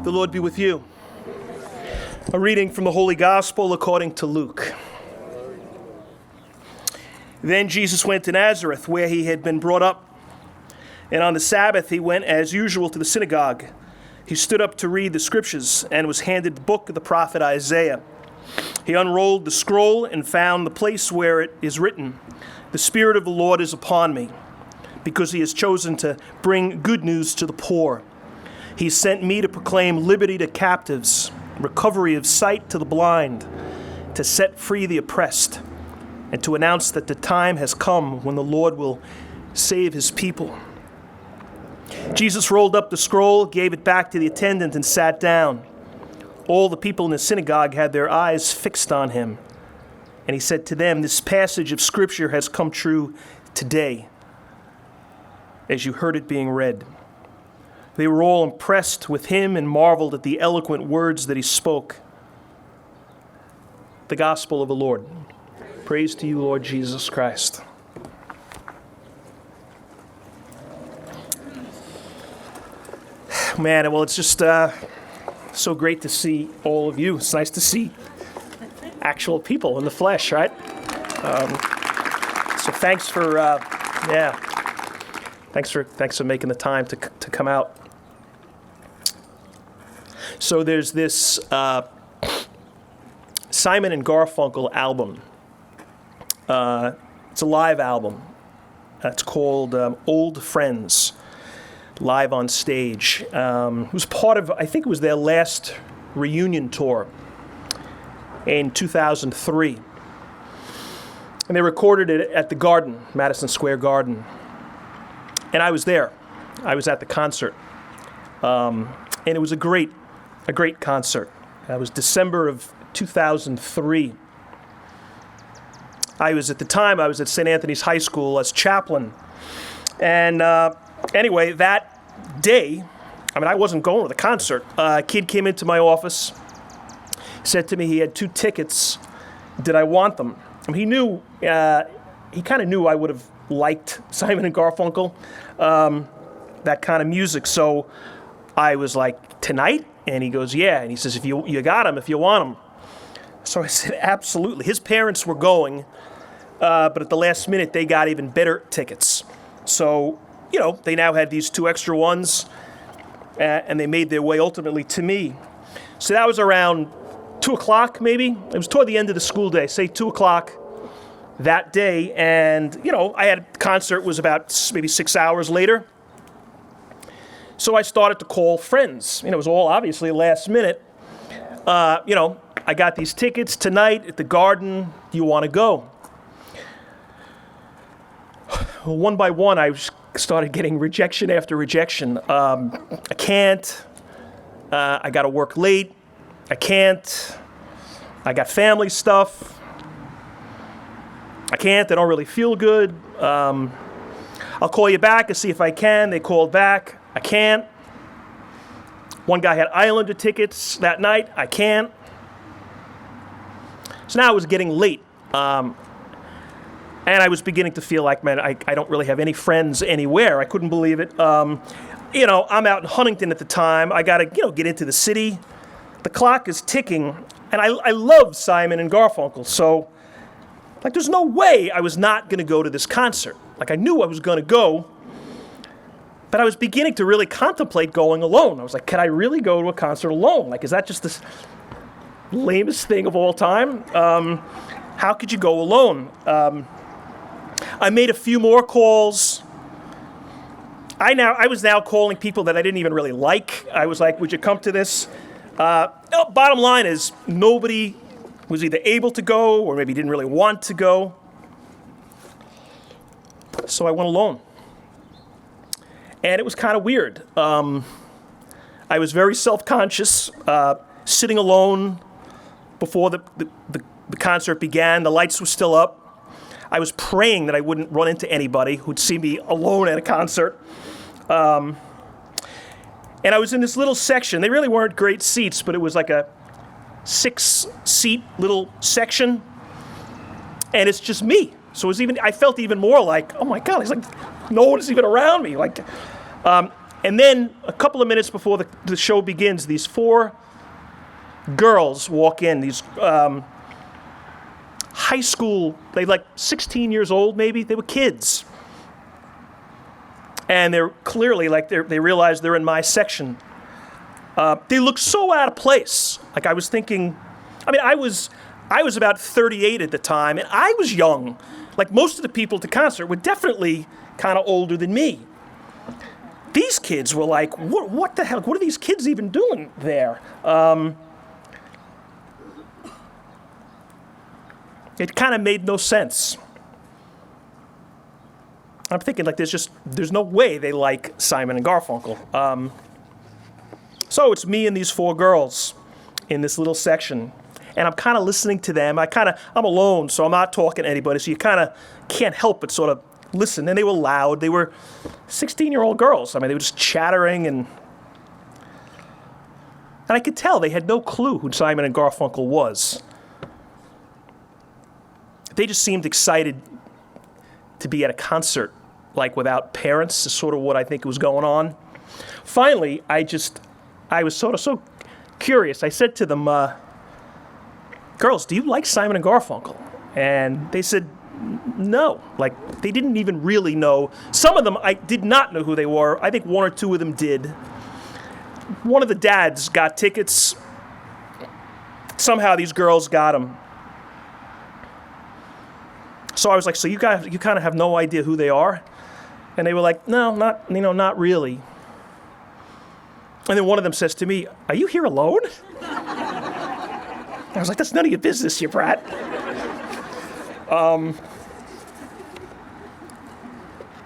The Lord be with you. A reading from the Holy Gospel according to Luke. Then Jesus went to Nazareth, where he had been brought up. And on the Sabbath he went as usual to the synagogue. He stood up to read the scriptures and was handed the book of the prophet Isaiah. He unrolled the scroll and found the place where it is written, "The Spirit of the Lord is upon me, because he has chosen to bring good news to the poor. He sent me to proclaim liberty to captives, recovery of sight to the blind, to set free the oppressed, and to announce that the time has come when the Lord will save his people." Jesus rolled up the scroll, gave it back to the attendant, and sat down. All the people in the synagogue had their eyes fixed on him. And he said to them, "This passage of Scripture has come true today, as you heard it being read." They were all impressed with him and marveled at the eloquent words that he spoke. The Gospel of the Lord. Praise to you, Lord Jesus Christ. Man, well, it's just so great to see all of you. It's nice to see actual people in the flesh, right? So thanks for, thanks for making the time to come out. So there's this Simon and Garfunkel album. It's a live album. It's called Old Friends, live on stage. It was part of, I think it was their last reunion tour in 2003. And they recorded it at the Garden, Madison Square Garden. And I was there. I was at the concert. And it was a great concert. It was December of 2003. I was at St. Anthony's High School as chaplain. And anyway, that day, I wasn't going to the concert. A kid came into my office, said to me he had 2 tickets. Did I want them? He knew, he kind of knew I would have liked Simon and Garfunkel, that kind of music. So I was like, "Tonight?" And he goes, "Yeah." And he says, "If you got them, if you want them." So I said, "Absolutely." His parents were going, but at the last minute, they got even better tickets. So, they now had these 2 extra ones, and they made their way ultimately to me. So that was around 2 o'clock, maybe. It was toward the end of the school day, say 2 o'clock that day. And, I had a concert was about maybe 6 hours later. So I started to call friends. It was all obviously last minute. I got these tickets tonight at the Garden. Do you want to go? Well, one by one, I started getting rejection after rejection. I can't. I got to work late. I can't. I got family stuff. I can't. I don't really feel good. I'll call you back and see if I can. They called back. I can't. One guy had Islander tickets that night. I can't. So now it was getting late. And I was beginning to feel like, man, I don't really have any friends anywhere. I couldn't believe it. I'm out in Huntington at the time. I got to, get into the city. The clock is ticking. And I love Simon and Garfunkel. So, there's no way I was not going to go to this concert. I knew I was going to go. But I was beginning to really contemplate going alone. I was like, can I really go to a concert alone? Is that just this lamest thing of all time? How could you go alone? I made a few more calls. I was now calling people that I didn't even really like. I was like, would you come to this? Bottom line is, nobody was either able to go or maybe didn't really want to go. So I went alone. And it was kind of weird. I was very self-conscious, sitting alone before the concert began. The lights were still up. I was praying that I wouldn't run into anybody who'd see me alone at a concert. And I was in this little section. They really weren't great seats, but it was like a 6-seat little section. And it's just me. So I felt even more like, oh my God, it's like no one's even around me. And then a couple of minutes before the show begins, these four girls walk in, these high school, they like 16 years old maybe, they were kids. And they're clearly like, they realize they're in my section. They look so out of place. Like I was thinking, I was about 38 at the time, and I was young. Like most of the people at the concert were definitely kind of older than me. These kids were like, what the hell? What are these kids even doing there? It kind of made no sense. I'm thinking like there's no way they like Simon and Garfunkel. So it's me and these four girls in this little section. And I'm kind of listening to them. I'm alone, so I'm not talking to anybody. So you kind of can't help but sort of listen. And they were loud. They were 16-year-old girls. They were just chattering. And I could tell they had no clue who Simon and Garfunkel was. They just seemed excited to be at a concert, like without parents, is sort of what I think was going on. Finally, I was sort of so curious. I said to them, girls, do you like Simon and Garfunkel? And they said no. Like, they didn't even really know. Some of them, I did not know who they were. I think one or two of them did. One of the dads got tickets. Somehow these girls got them. So I was like, so you kind of have no idea who they are? And they were like, no, not really. And then one of them says to me, are you here alone? I was like, that's none of your business, you brat.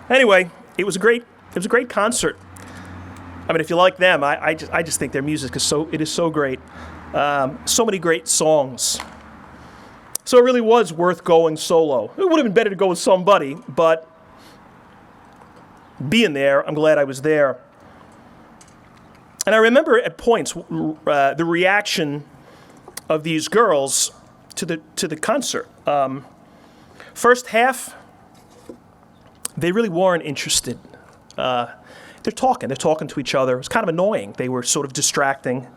Anyway, it was a great concert. If you like them, I just think their music is so great. So many great songs. So it really was worth going solo. It would have been better to go with somebody, but being there, I'm glad I was there. And I remember at points the reaction of these girls to the concert. First half, they really weren't interested. They're talking to each other. It was kind of annoying. They were sort of distracting,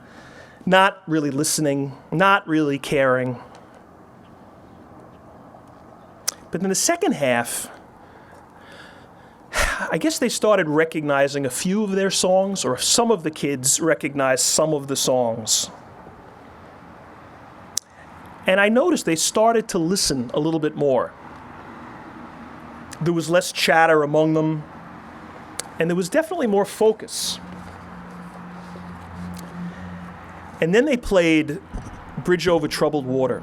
not really listening, not really caring. But in the second half, I guess they started recognizing a few of their songs, or some of the kids recognized some of the songs. And I noticed they started to listen a little bit more. There was less chatter among them, and there was definitely more focus. And then they played Bridge Over Troubled Water.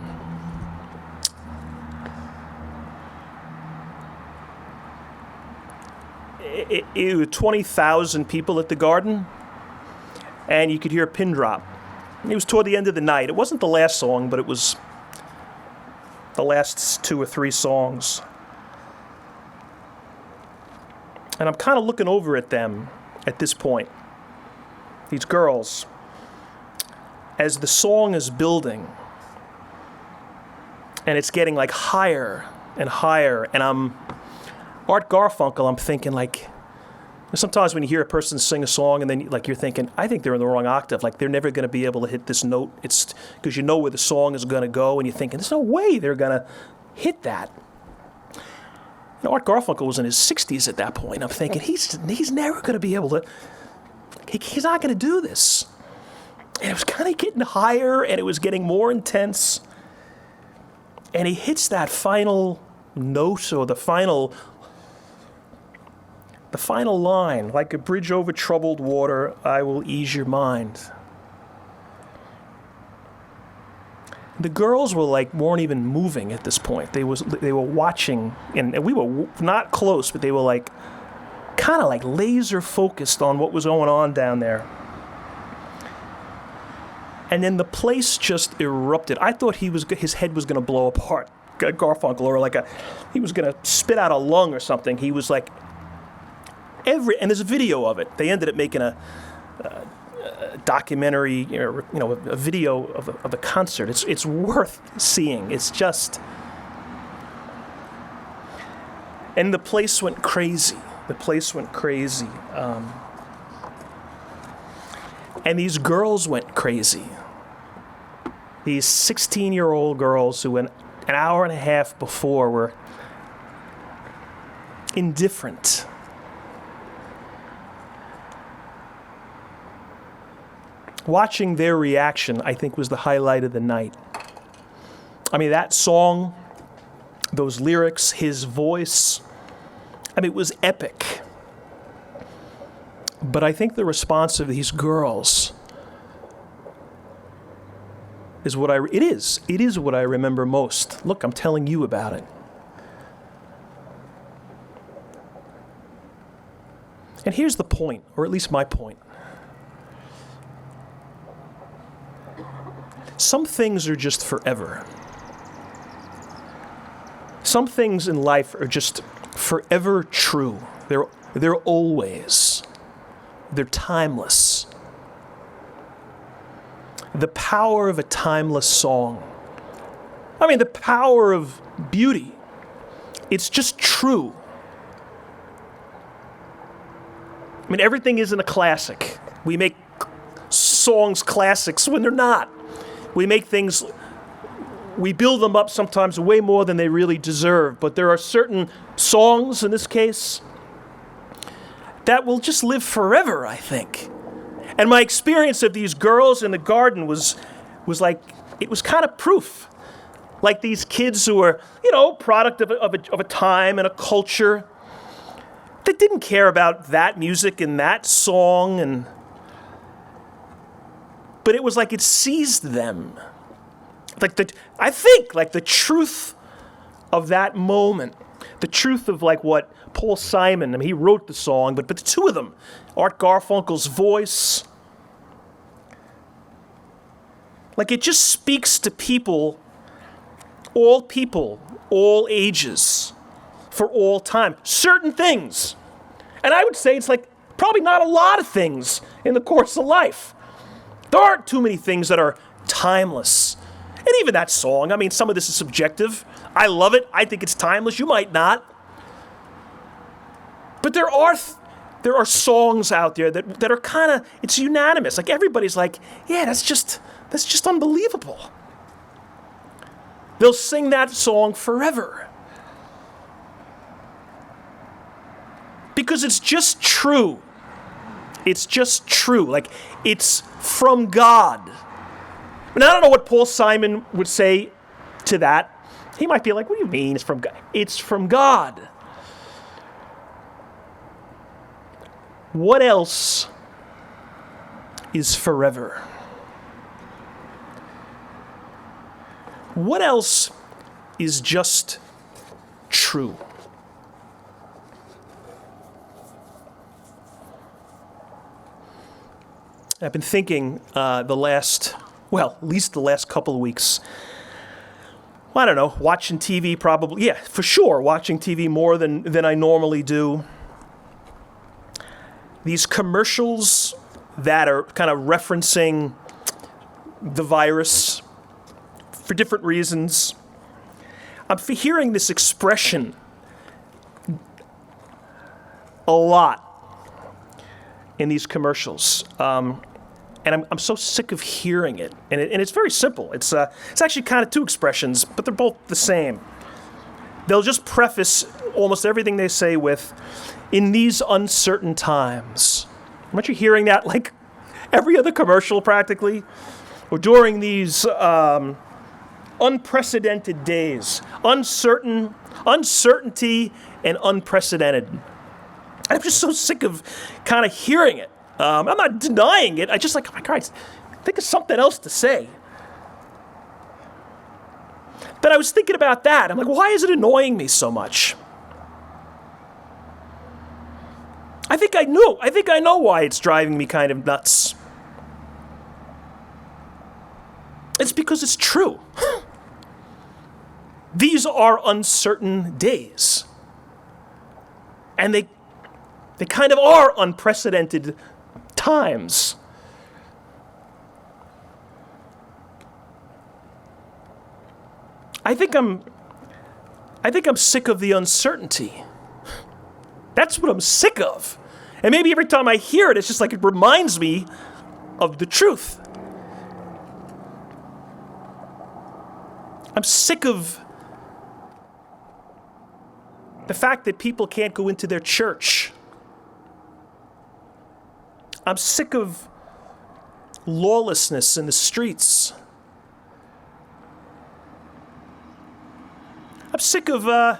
It was 20,000 people at the Garden, and you could hear a pin drop. It was toward the end of the night. It wasn't the last song, but it was the last 2 or 3 songs. And I'm kind of looking over at them at this point, these girls, as the song is building, and it's getting like higher and higher, and Art Garfunkel, I'm thinking like, sometimes when you hear a person sing a song and then like you're thinking, I think they're in the wrong octave, like they're never going to be able to hit this note. It's because you know where the song is going to go, and you're thinking, there's no way they're going to hit that. And Art Garfunkel was in his 60s at that point. I'm thinking, he's never going to be able to, he's not going to do this. And it was kind of getting higher, and it was getting more intense. And he hits that final note, or the final line, like a bridge over troubled water, I will ease your mind. The girls weren't even moving at this point. They were watching, and we were not close, but they were kind of laser focused on what was going on down there. And then the place just erupted. I thought his head was going to blow apart, Garfunkel, or he was going to spit out a lung or something. He was like, and there's a video of it. They ended up making a documentary, a video of a concert. It's worth seeing. It's just, and the place went crazy. And these girls went crazy. These 16-year-old girls who an hour and a half before were indifferent. Watching their reaction, I think, was the highlight of the night. I mean, that song, those lyrics, his voice, I mean, it was epic. But I think the response of these girls is what it is what I remember most. Look, I'm telling you about it. And here's the point, or at least my point. Some things are just forever. Some things in life are just forever true. They're always. They're timeless. The power of a timeless song. I mean, the power of beauty. It's just true. I mean, everything isn't a classic. We make songs classics when they're not. We build them up sometimes way more than they really deserve. But there are certain songs, in this case, that will just live forever, I think. And my experience of these girls in the garden was like, it was kind of proof. Like these kids who were, product of a time and a culture that didn't care about that music and that song, but it was like it seized them. I think the truth of that moment, the truth of like what Paul Simon, I mean, he wrote the song, but the two of them, Art Garfunkel's voice, like it just speaks to people, all ages, for all time. Certain things. And I would say it's like probably not a lot of things in the course of life. There aren't too many things that are timeless. And even that song, I mean, some of this is subjective. I love it. I think it's timeless. You might not. But there are songs out there that are kind of, it's unanimous. Like everybody's like, yeah, that's just unbelievable. They'll sing that song forever. Because it's just true. It's just true. Like, it's from God. And I don't know what Paul Simon would say to that. He might be like, what do you mean it's from God? It's from God. What else is forever? What else is just true? I've been thinking at least the last couple of weeks, I don't know, watching TV probably, yeah, for sure, watching TV more than I normally do. These commercials that are kind of referencing the virus for different reasons. I'm hearing this expression a lot in these commercials. And I'm so sick of hearing it. And it's very simple. It's actually kind of two expressions, but they're both the same. They'll just preface almost everything they say with, in these uncertain times. Aren't you hearing that like every other commercial practically? Or during these unprecedented days. Uncertainty and unprecedented. I'm just so sick of kind of hearing it. I'm not denying it. I just like, oh my God, think of something else to say. But I was thinking about that. I'm like, why is it annoying me so much? I think I know why it's driving me kind of nuts. It's because it's true. These are uncertain days. And they kind of are unprecedented times. I think I'm sick of the uncertainty. That's what I'm sick of. And maybe every time I hear it, it's just like it reminds me of the truth. I'm sick of the fact that people can't go into their church. I'm sick of lawlessness in the streets. I'm sick of,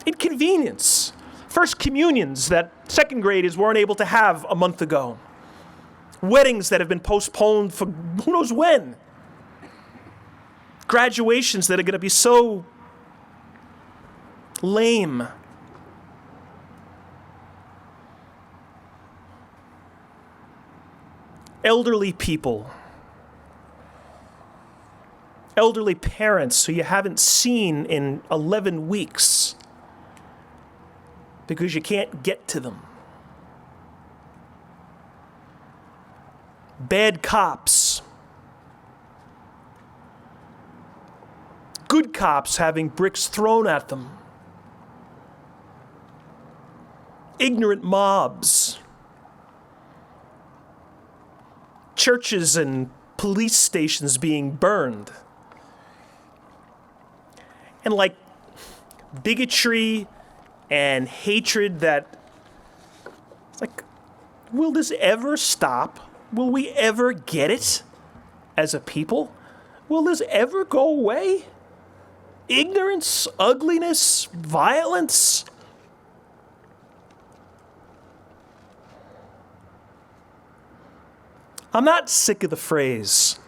inconvenience. First communions that second graders weren't able to have a month ago. Weddings that have been postponed for who knows when. Graduations that are going to be so lame. Elderly people. Elderly parents who you haven't seen in 11 weeks because you can't get to them. Bad cops. Good cops having bricks thrown at them. Ignorant mobs. Churches and police stations being burned. And like bigotry and hatred that, it's like, will this ever stop? Will we ever get it as a people? Will this ever go away? Ignorance, ugliness, violence. I'm not sick of the phrase.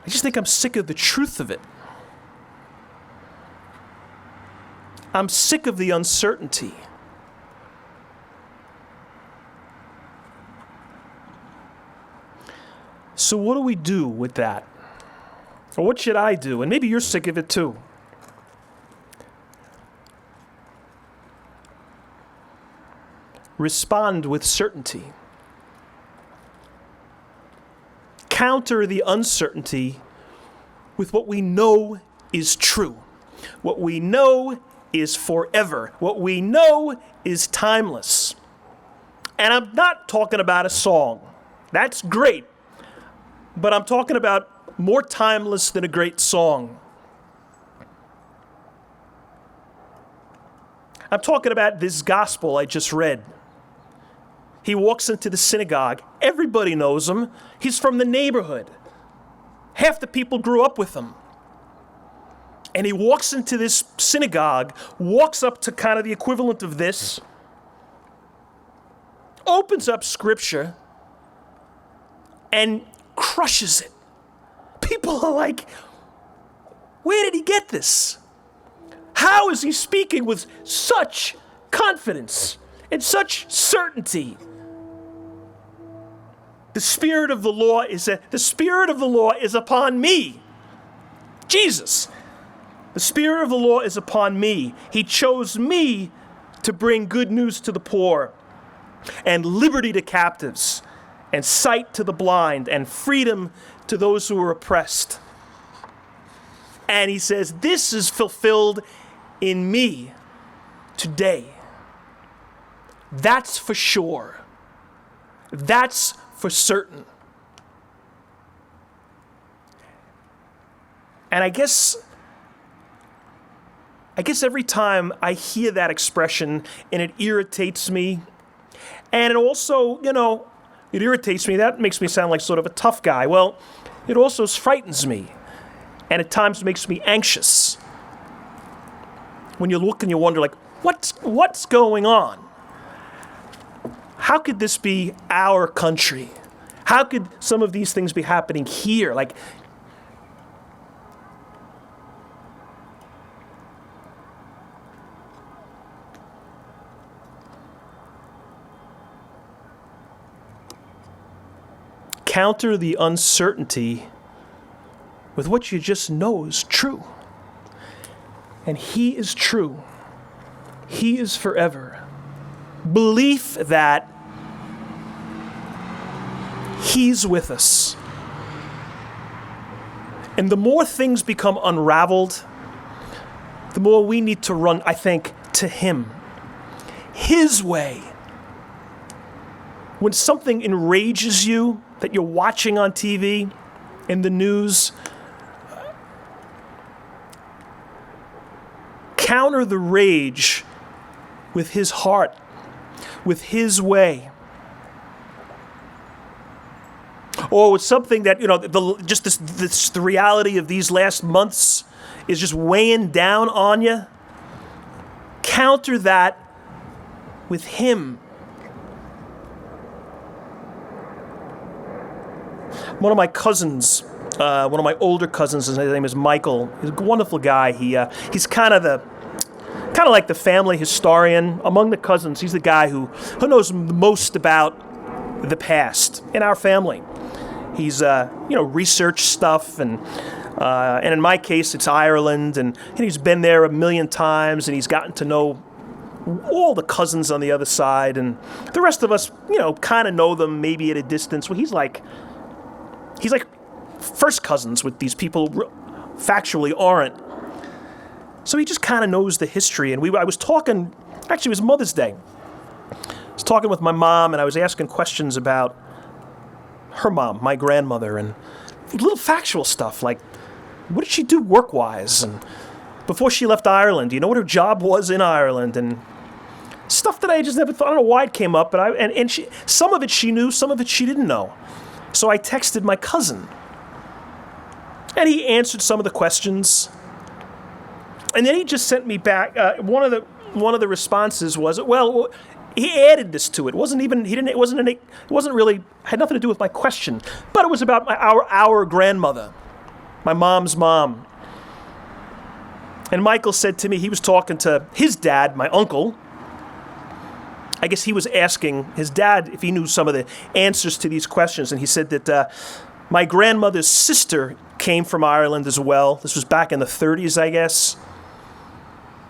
I just think I'm sick of the truth of it. I'm sick of the uncertainty. So what do we do with that? Or what should I do? And maybe you're sick of it too. Respond with certainty. Counter the uncertainty with what we know is true. What we know is forever. What we know is timeless. And I'm not talking about a song. That's great. But I'm talking about more timeless than a great song. I'm talking about this gospel I just read. He walks into the synagogue. Everybody knows him. He's from the neighborhood. Half the people grew up with him. And he walks into this synagogue, walks up to kind of the equivalent of this, opens up scripture, and crushes it. People are like, where did he get this? How is he speaking with such confidence and such certainty? The Spirit of the law is upon me. Jesus. The Spirit of the law is upon me. He chose me to bring good news to the poor, and liberty to captives, and sight to the blind, and freedom to those who are oppressed. And he says, this is fulfilled in me today. That's for sure. That's for certain. And I guess every time I hear that expression, and it irritates me, and it also, it irritates me. That makes me sound like sort of a tough guy. Well, it also frightens me, and at times makes me anxious. When you look and you wonder, like, what's going on? How could this be our country? How could some of these things be happening here? Like, counter the uncertainty with what you just know is true. And he is true. He is forever. Belief that he's with us. And the more things become unraveled, the more we need to run, I think, to him. His way. when something enrages you that you're watching on TV, in the news, counter the rage with his heart, with his way. Or with something that, the reality of these last months is just weighing down on you. Counter that with him. One of my cousins, one of my older cousins, his name is Michael. He's a wonderful guy. He's kind of like the family historian among the cousins. He's the guy who knows the most about the past in our family. He's researched stuff, and in my case, it's Ireland, and he's been there a million times, and he's gotten to know all the cousins on the other side, and the rest of us, kind of know them maybe at a distance. Well, he's like first cousins with these people who factually aren't. So he just kind of knows the history. And I was talking, actually it was Mother's Day. I was talking with my mom, and I was asking questions about her mom, my grandmother, and little factual stuff like, what did she do work-wise? And before she left Ireland, do you know what her job was in Ireland? And stuff that I just never thought. I don't know why it came up, but some of it she knew, some of it she didn't know. So I texted my cousin, and he answered some of the questions. And then he just sent me back. One of the responses was, well, he added this to it. It wasn't really had nothing to do with my question, but it was about our grandmother, my mom's mom. And Michael said to me, he was talking to his dad, my uncle. I guess he was asking his dad if he knew some of the answers to these questions, and he said that my grandmother's sister came from Ireland as well. This was back in the 30s, I guess.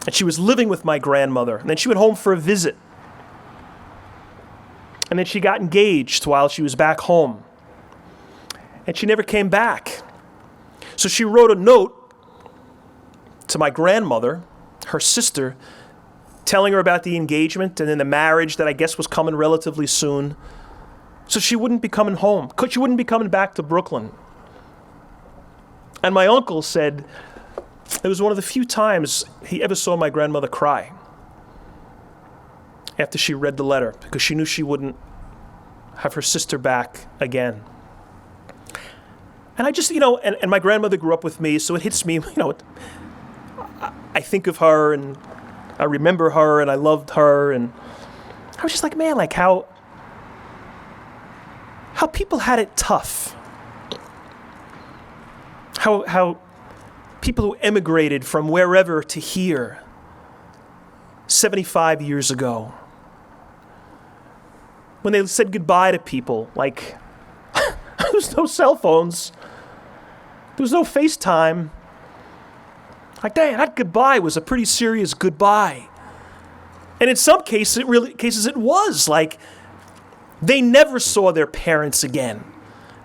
And she was living with my grandmother. And then she went home for a visit. And then she got engaged while she was back home. And she never came back. So she wrote a note to my grandmother, her sister, telling her about the engagement and then the marriage that I guess was coming relatively soon. So she wouldn't be coming home. She wouldn't be coming back to Brooklyn. And my uncle said it was one of the few times he ever saw my grandmother cry after she read the letter, because she knew she wouldn't have her sister back again. And I just, and my grandmother grew up with me, so it hits me, I think of her, and I remember her, and I loved her, and I was just like, man, like how people had it tough. How people who emigrated from wherever to here 75 years ago, when they said goodbye to people, like, there was no cell phones, there was no FaceTime. Like, dang, that goodbye was a pretty serious goodbye. And in some cases, it was. Like, they never saw their parents again.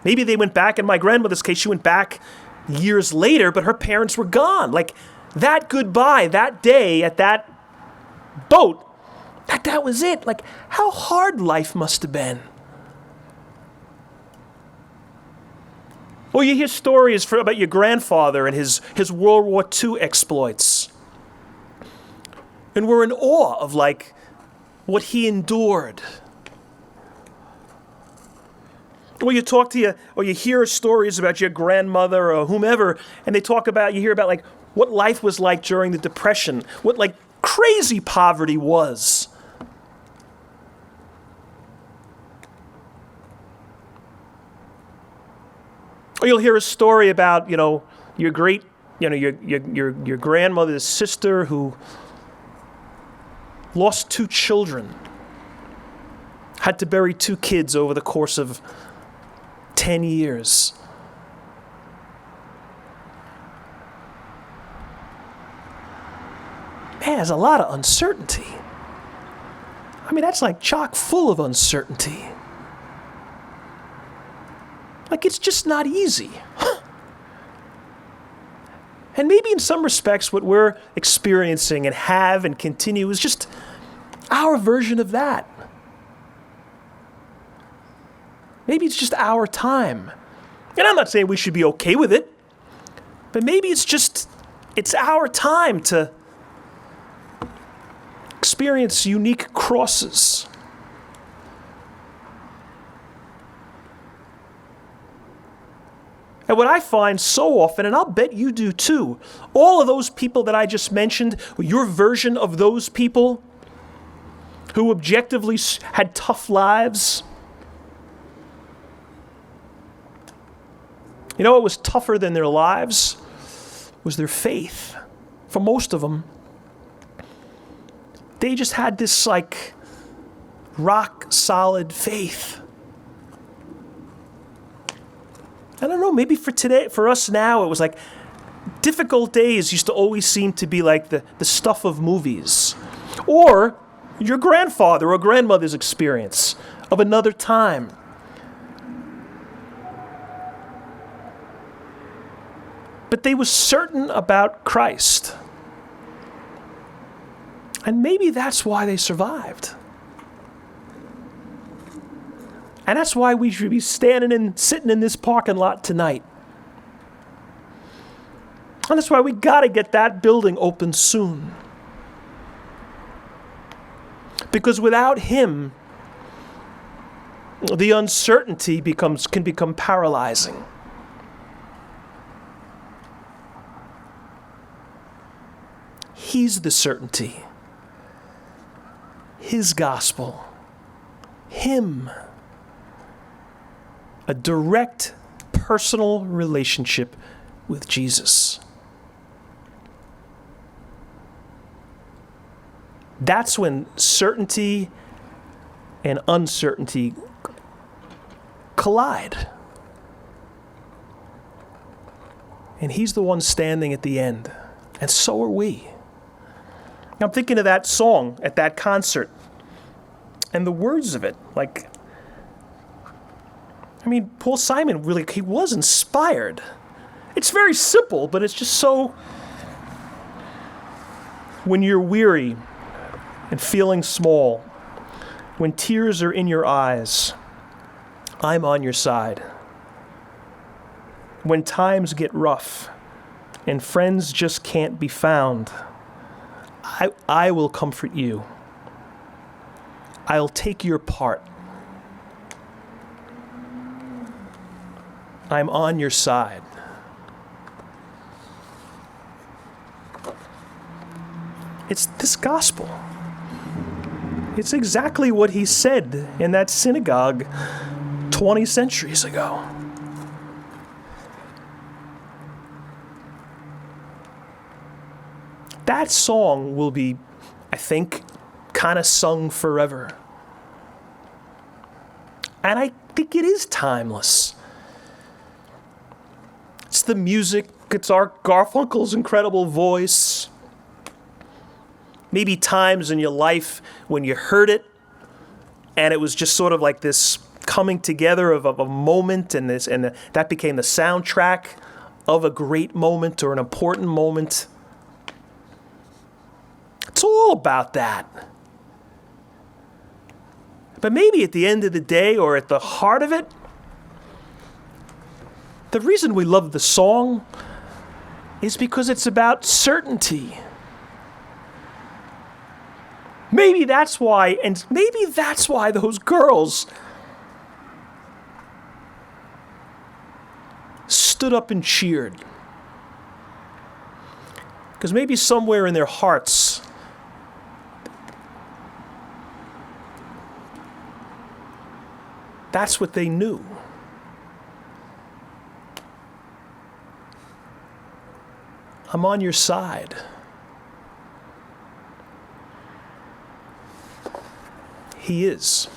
Maybe they went back. In my grandmother's case, she went back years later, but her parents were gone. Like, that goodbye, that day at that boat, that was it. Like, how hard life must have been. Or you hear stories about your grandfather and his World War II exploits. And we're in awe of, like, what he endured. Or you hear stories about your grandmother or whomever, and you hear about, like, what life was like during the Depression, what, like, crazy poverty was. Or you'll hear a story about, your grandmother's sister who lost 2 children, had to bury 2 kids over the course of 10 years. Man, there's a lot of uncertainty. I mean, that's like chock full of uncertainty. Like, it's just not easy. And maybe in some respects what we're experiencing and have and continue is just our version of that. Maybe it's just our time. And I'm not saying we should be okay with it, but maybe it's our time to experience unique crosses. And what I find so often, and I'll bet you do too, all of those people that I just mentioned, your version of those people who objectively had tough lives, you know what was tougher than their lives? Was their faith. For most of them, they just had this like rock solid faith. I don't know, maybe for us now, it was like difficult days used to always seem to be like the stuff of movies. Or your grandfather or grandmother's experience of another time. But they were certain about Christ. And maybe that's why they survived. And that's why we should be sitting in this parking lot tonight. And that's why we got to get that building open soon. Because without him, the uncertainty can become paralyzing. He's the certainty. His gospel. Him. A direct, personal relationship with Jesus. That's when certainty and uncertainty collide. And he's the one standing at the end. And so are we. I'm thinking of that song at that concert. And the words of it, Paul Simon really, he was inspired. It's very simple, but it's just so, when you're weary and feeling small, when tears are in your eyes, I'm on your side. When times get rough and friends just can't be found, I will comfort you. I'll take your part. I'm on your side. It's this gospel. It's exactly what he said in that synagogue 20 centuries ago. That song will be, I think, kind of sung forever. And I think it is timeless. It's the music, it's Art Garfunkel's incredible voice. Maybe times in your life when you heard it, and it was just sort of like this coming together of a moment, and that became the soundtrack of a great moment or an important moment. It's all about that. But maybe at the end of the day, or at the heart of it, the reason we love the song is because it's about certainty. Maybe that's why those girls stood up and cheered. Because maybe somewhere in their hearts, that's what they knew. I'm on your side. He is.